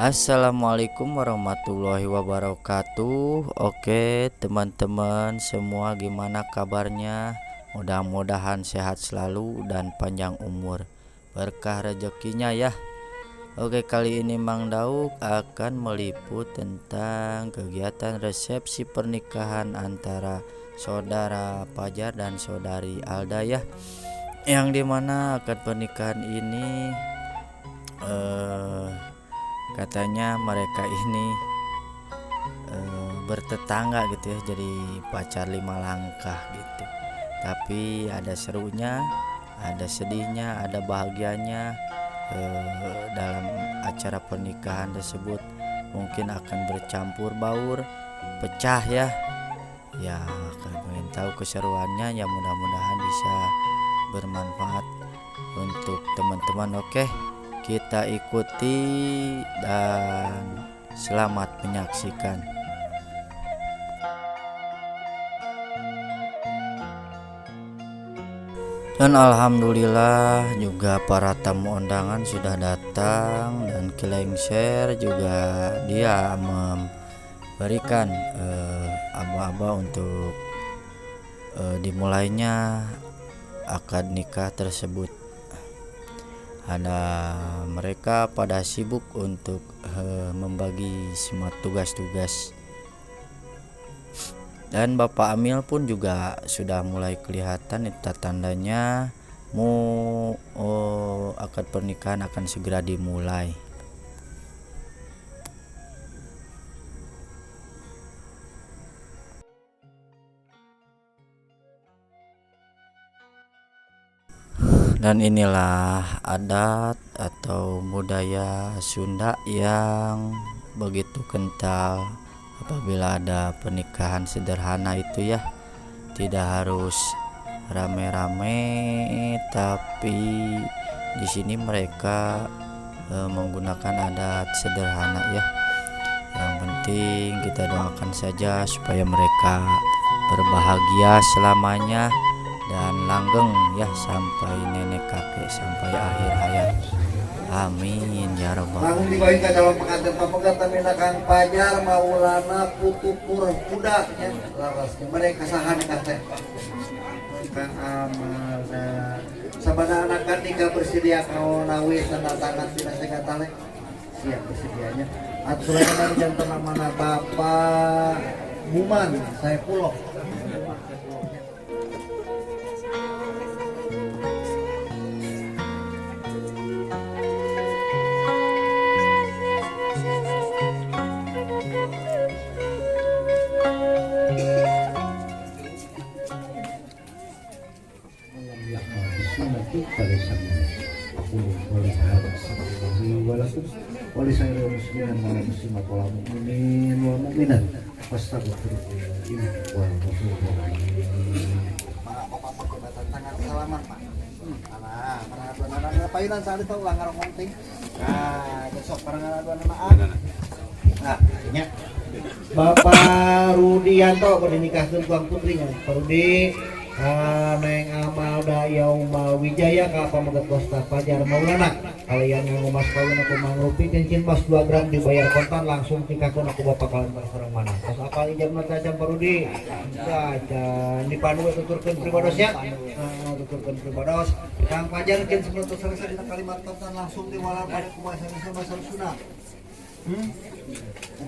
Assalamualaikum warahmatullahi wabarakatuh. Oke teman-teman semua, gimana kabarnya? Mudah-mudahan sehat selalu dan panjang umur, berkah rezekinya ya. Oke, kali ini Mang Dauk akan meliput tentang kegiatan resepsi pernikahan antara saudara Fajar dan saudari Alda ya, yang dimana akad pernikahan ini katanya mereka ini bertetangga gitu ya, jadi pacar 5 langkah gitu. Tapi ada serunya, ada sedihnya, ada bahagianya. Dalam acara pernikahan tersebut mungkin akan bercampur baur, pecah ya. Ya, kalau ingin tahu keseruannya ya mudah-mudahan bisa bermanfaat untuk teman-teman. Oke, kita ikuti dan selamat menyaksikan. Dan alhamdulillah juga para tamu undangan sudah datang, dan Kilengser juga dia memberikan aba-aba untuk dimulainya akad nikah tersebut. Ada mereka pada sibuk untuk membagi semua tugas-tugas. Dan Bapak Amil pun juga sudah mulai kelihatan itu tandanya akad pernikahan akan segera dimulai. Dan inilah adat atau budaya Sunda yang begitu kental. Apabila ada pernikahan sederhana itu ya, tidak harus rame-rame, tapi di sini mereka menggunakan adat sederhana ya. Yang penting kita doakan saja supaya mereka berbahagia selamanya dan langgeng ya sampai nenek kakek, sampai akhir hayat. Amin ya rabbal alamin. Langsung dibawain ke dalam pengantin pamungkatan Kang Fajar Maulana Putu Pur Kuda ya. Larasnya mereka sahan teh. Kang Amalda. Sabana anak kan tinggal bersedia kau nawi tanda tangan tina sega tale. Siap bersedianya. Aturan dari jantan mana Bapak Buman saya Pulok. Oleh saya muslimin wal muslimat wal mukminin wal mukminat astagfirullah ini wal tangan salaman Pak. Mana ngapainan saat itu ulang ngarong penting. Nah, besok bareng aduan maaf. Nah, nya Bapak Rudianto bernikahkeun tuang putrinya. Pak Rudi Neng Amalda Yaumal Wijaya ka pamegat Kosta Fajar Maulana kalian nganggo mas kawin aku mangrupi cincin mas 2 gram dibayar kontan langsung nikahkeun aku bapak kalian bareng mana terus apa ijab mata jam Parudi jajan dipandu tuturkeun pribadosnya tuturkeun pribados Kang Fajar kin sebelum selesai dina kalimat kontan langsung diwalar pada kumaha sanes bahasa Sunda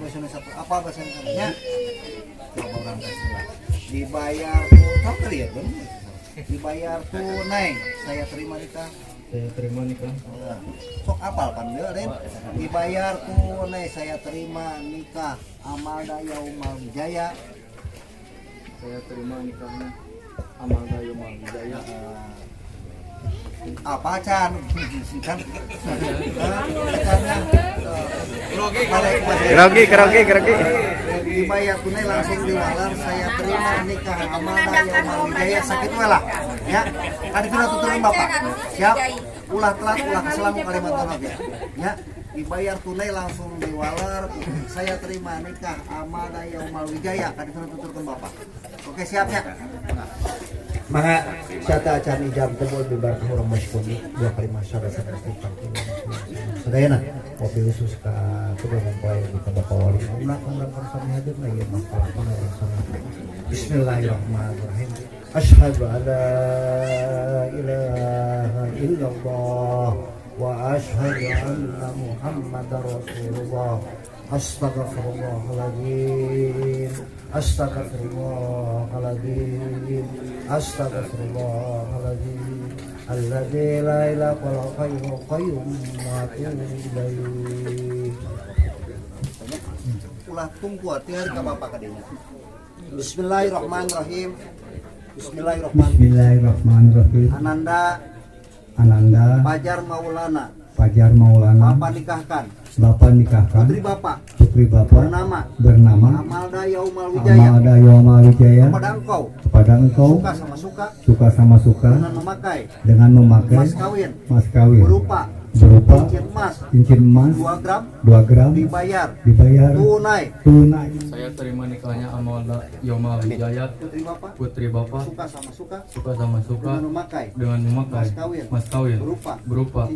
bahasa satu apa bahasa Sundanya coba orang Sunda dibayar tunai ya kan? Dibayar tunai saya terima nikah sok apal kan dia Ren dibayar tunai saya terima nikah Amalda Yaumal Wijaya saya terima nikahnya Amalda Yaumal Wijaya apa can kan Kerogi dibayar tunai langsung diwalar saya terima nikah Amalda Yaumal Wijaya sakit lah ya kan kita tuturin bapak siap ulah telat ulah keselamu kalimat tolong ya dibayar tunai langsung diwalar saya terima nikah Amalda Yaumal Wijaya kan kita tuturkan bapak oke siap ya maka syata acan ijab tebul bibar orang masyukuni 2 kali masyarakat sedayana mobil khusus ke kebenaran kaya di Bapak Wali Allah orang bersama hadir lagi masalah bersama. Bismillahirrahmanirrahim. Asyhadu an la ilaha illallah wa asyhadu anna Muhammadar Rasulullah. Astagfirullahaladzim. Astagfirullahaladzim. Astagfirullahaladzim. Alladzi la ilaha illa huwal qayyum wa atubu ilaih. Ulah tunggu tinggal ka bapak kadenya. Bismillahirrahmanirrahim. Bismillahirrahmanirrahim. Ananda Fajar Maulana Bapak nikahkan putri Bapak bernama Amalda Yaumal Wijaya kepada engkau suka sama suka dengan memakai mas kawin berupa cincin emas 2 gram dibayar tunai. Saya terima nikahnya Amalda Yaumal Wijaya putri Bapak suka sama suka dengan memakai mas kawin berupa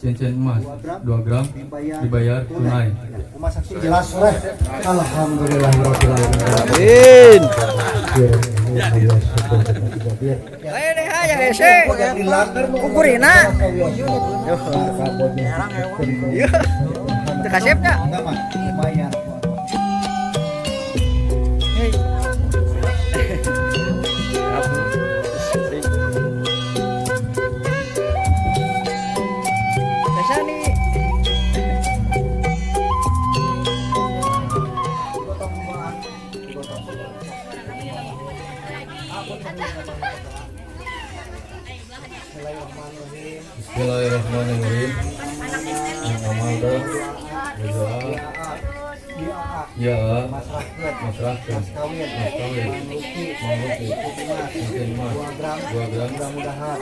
cincin emas 2 gram dibayar tunai. Jelas oleh alhamdulillahirobbilalamin. Ini aja hese. Kukurina. Yo. Tekasepnya. Bismillahirrahmanirrahim. Amalda ya masyarakat mas kawin mangrupi cincin emas 2 gram mudah-mudahan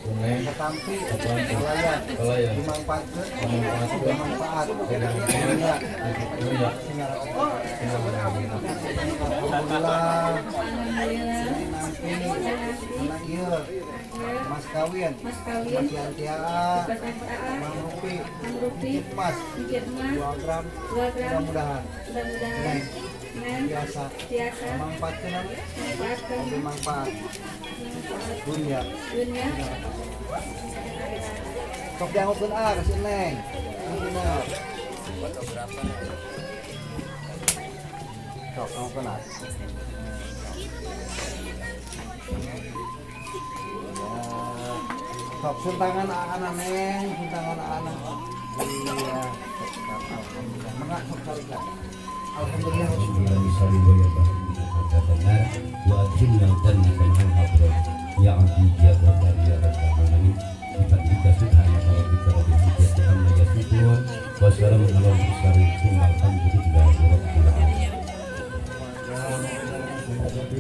tunai kelayan bermanfaat mas kawin mangrupi emas 2 gram mudah-mudahan biasa bermanfaat dunia sok dianggapkan kasih neng sok kamu kenal sok suntangan anak neng suntangan anak iya alhamdulillah sok carikan alhamdulillah wa ajilna jannatan al-habrar ya abdi ya rabbal ya rabbal alamin kita subhanahu wa ta'ala yasifun wa salamun ala al-mursalin walhamdulillahi rabbil alamin.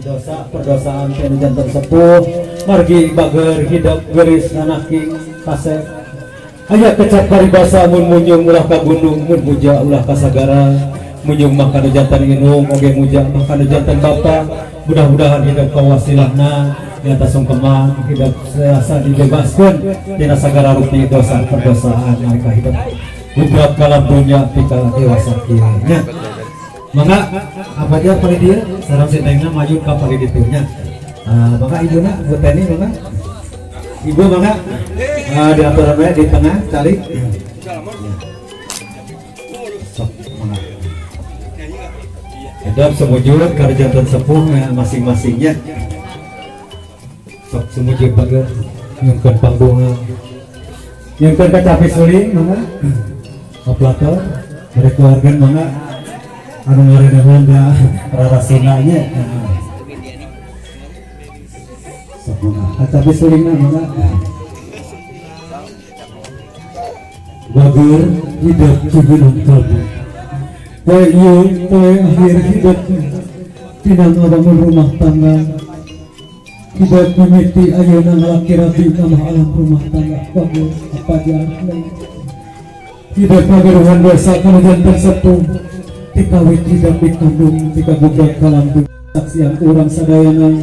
Dosa perdosaan kemudian tersepuh margi bager hidup geris nanaki kasep aya kecap paribasa mun munjung ulah ka gunung mun muja ulah ka sagara munjung makan jantan inung oge muja makan jantan bapa mudah-mudahan hidup kawasilahna nyata sungkeman hidup seasa dibebaskeun tina sagara rupi dosa perdosaan mereka hidup ubrap kalam dunya pika dewasa kieu nya. Mangga apa dia pada dia sareng sintengna maju ka paliditurnya. Mangga ibuna Bu Teni mangga. Ibu mangga di aturan we di tengah cari. Sok mangga. Edap semujur ka jantan sepuh masing-masingnya. Sok semujur bager nyungkeun pangbunga. Nyungkeun ka capi suling mangga. Oplator mereka keluarga mangga anu ngaranna Honda rarasinanya saha tapi sulingna mangga bager hidup cibilang kalbu poe ieu poe akhir hidup tinang ngabangun rumah tangga hidup mimiti ayeuna ngalaki-laki kana alam rumah tangga bager apa diarep hidup pageruhan dosa kana janten sepuh tikawit tidak dikandung tika gugat kalantung saksian orang sadayana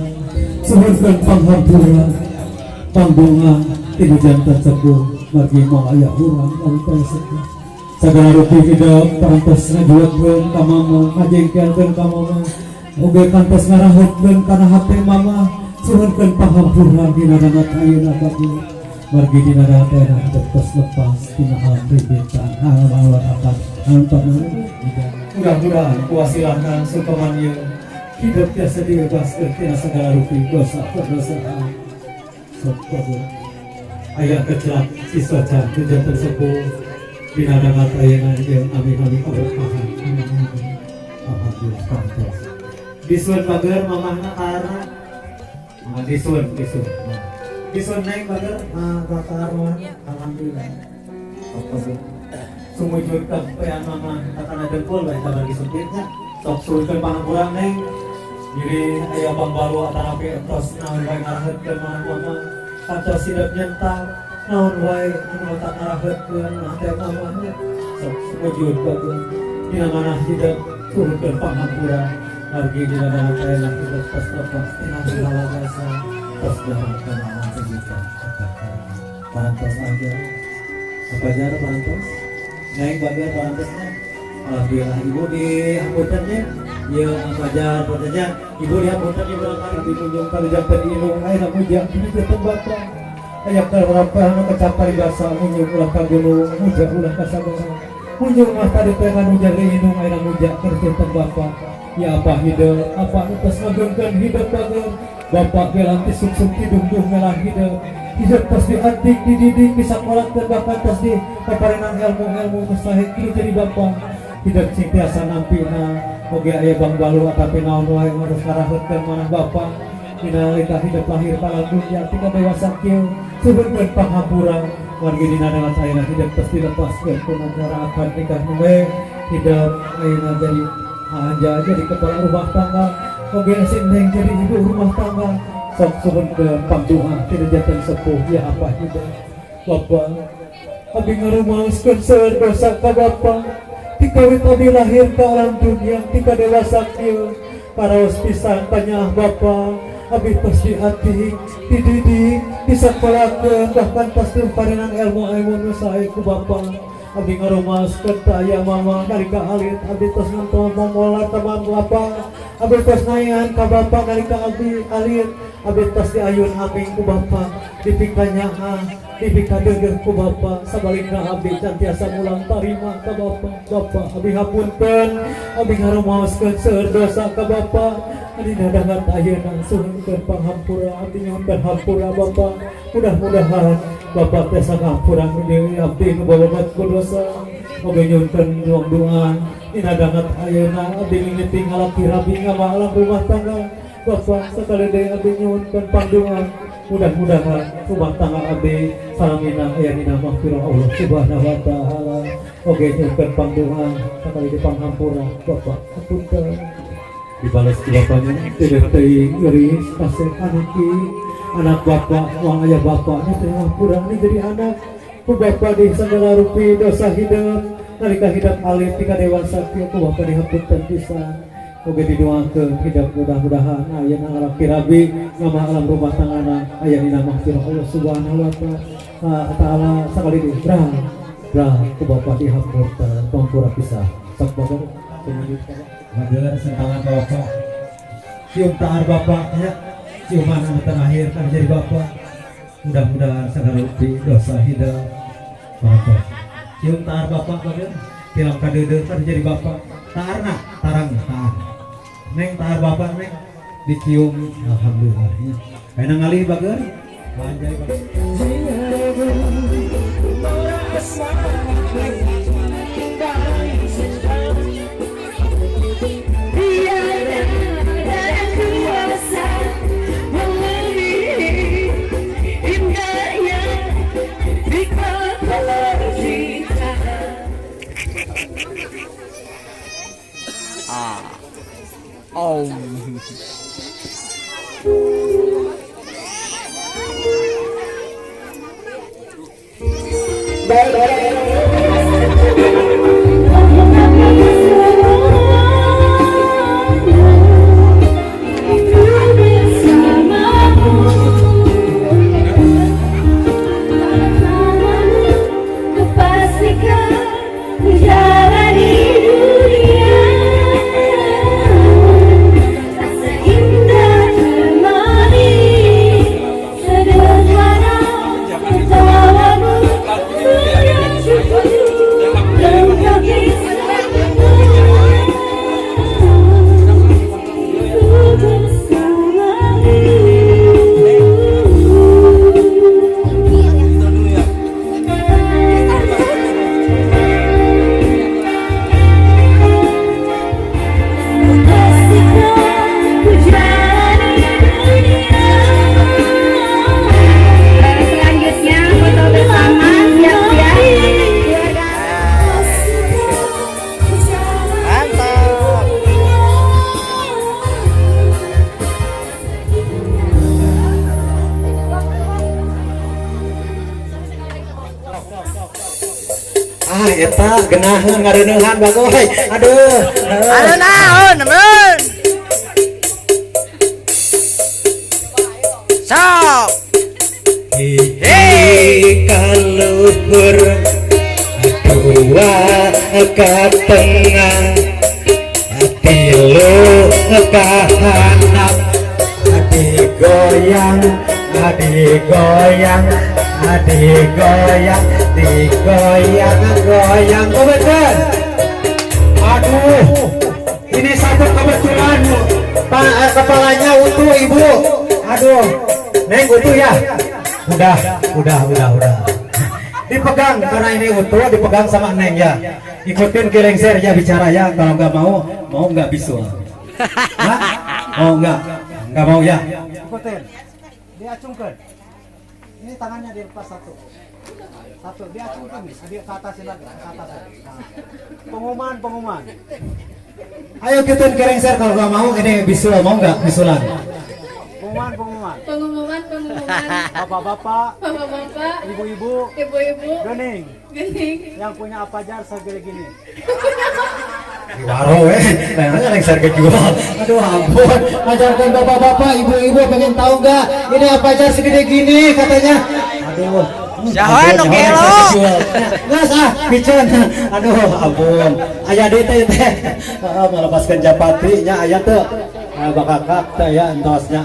suhunkeun panghampura pangbunga tinu janten sepuh margi moal aya urang anu pesek Sagala rupi hidup pantas ngajuatkeun ka mama, ngajengkelkeun ka mama, oge kantos ngarahutkeun kana hate mama, suhunkeun pahampura dina dangat ayeuna bagi. Margi dina datena hidup tos lepas tina alam ribitan alam akan antanan. Mudah-mudahan kuasilahna supaman ieu hidup tiasa dibebaskeun tina sagala rupi dosa perdosaan. Sok aya kecelak siswa cantik jantan sepuh dina dangat ayeuna jeung abi-abi keberkahan. Alhamdulillah pantas. Disun bager mamahna karna disun naik bager karna alhamdulillah. Sumujud kepean mama kakana dengkul bae kabar disempitnya sok suruhkeun pangampura neng diri aya pangbalu atanapi etos naon bae ngaraheutkeun mama kantos hidup nyentak naon wae anu tak ngaraheutkeun teh mamanya sok sumujud bager dina mana hidup suruhkeun pangampura margi dina dana kaena hidup tos lepas tina segala rasa tos dalam kenangan sejuta parantos aja apa jar parantos naik bagian parantosnya alhamdulillah ibu di hambutannya ya ajar katanya ibu di hambutannya berangkat dikunjung kali jantan ilung air mujak ini ketembaka ayak terberapa kecapai basa munjung ulah ka gunung mujak ulah ka sabara munjung mah tadi pengan mujak ilung air mujak kerja tembaka ya apa hidup apa atas ngagengkeun hidup bageun bapak belanti suk-suk hidung-hidung melah hidup tas diadik dididik bisa kolakkeun bahkan tas di paparenan ilmu-ilmu mustahil kieu jadi bapak hidup sing tiasa nampina oge aya bangbalu atapi naon wae harus ngaraheutkeun manah bapak dina lika hidup lahir kalang dunya tika dewasa kieu suhunkeun pangampura wargi dina dangat ayeuna hidup tas dilepaskeun ku negara akan nikah we hidup ayeuna jadi anja jadi kepala rumah tangga oge sindeng jadi ibu rumah tangga sok suhunkeun pangduha tina janten sepuh ya apa hidup bapak abi ngarumaoskeun seueur dosa ka bapak tikawit abi lahir ka alam dunia tika dewasa kieu paraos pisan panyaah bapak abi tos diadik dididik disakolakeun bahkan tos parenan ilmu-ilmu nu sae ku bapak abi ngarumaoskeun ka aya mama nalika alit abi tos ngantos momola teman bapak abi tos nayan ka bapak nalika abi alit abi tos diayun aming ku bapak dipikanya dipikadeugeuh ku bapak sabalikna abi can tiasa mulang tarima ka bapak abi hapunten abi ngarumaoskeun seueur dosa ka bapak dina dangat ayeuna suhunkeun pangampura abdi nyuhunkeun hampura bapak mudah-mudahan bapak tiasa ngampura deui abdi nu babobat ku dosa oge nyuhunkeun doa dina dangat ayeuna abdi mimiti ngalaki rabi ngamalang rumah tangga bapak sakali deui abdi nyuhunkeun pangdoa mudah-mudahan rumah tangga abdi salamina aya dina mahfirah Allah Subhanahu wa taala oge nyuhunkeun pangdoa sakali di panghampura bapak hapunten dibalas di bapaknya tidak teuing geuris kasih anak bapak uang ayah bapak ini teh kurang nih jadi anak ku bapak di segala rupi dosa hidup nalika hidup alit tika dewasa kieu ku bapak dihapunten pisan oge didoakeun hidup mudah-mudahan ayeuna ngalaki rabi ngama alam rumah tanggana aya dina mahfirah Allah Subhanahu wa taala sakali di ku bapak dihapunten pampura pisah sak bapak kemudian adalah sentangan bapak cium tangan bapak ya ciuman anak terakhir kan jadi bapak mudah-mudahan segala rupi dosa hidup bapak cium tangan bapak bagian tilam kadeudeung kan jadi bapak taarna tarang taar neng taar bapak neng dicium alhamdulillah ya kana ngalih bagian banjai bagian Oh. Kepastikan eta genahan ngareuneuhan bagoy. Aduh. Anu naon, men? Sok. Hei kaluhur dua ke tengah tilu ke handap digoyang digoyang digoyang digoyang goyang kebetulan. Aduh ini satu kebetulan kepalanya utuh ibu. Aduh neng utuh ya. Udah. Dipegang karena ini utuh, dipegang sama neng ya. Ikutin ke lengser ya bicara ya. Kalau nggak mau nggak bisul. Hah? Mau nggak mau ya. Ikutin. Diacungkan. Ini tangannya dilepas satu. Diacungkan nih. Dia ke atasin lagi, ke atas. Nah. Pengumuman. Ayo ikutin ke lengser kalau nggak mau ini bisul, mau nggak bisulan? Pengumuman. Bapak-bapak, Ibu-ibu, ibu-ibu, gening. gening. Yang punya apa jar segede gini. Waro kayaknya lengser kejual. Aduh ampun, ajarkan bapak-bapak, ibu-ibu pengen tahu nggak ini apa aja segede gini katanya. Aduh. Saha nu gelo? Geus picen. Aduh ampun. Aya deui teh melepaskan japati nya aya teu. Bakakak teh ya entosnya.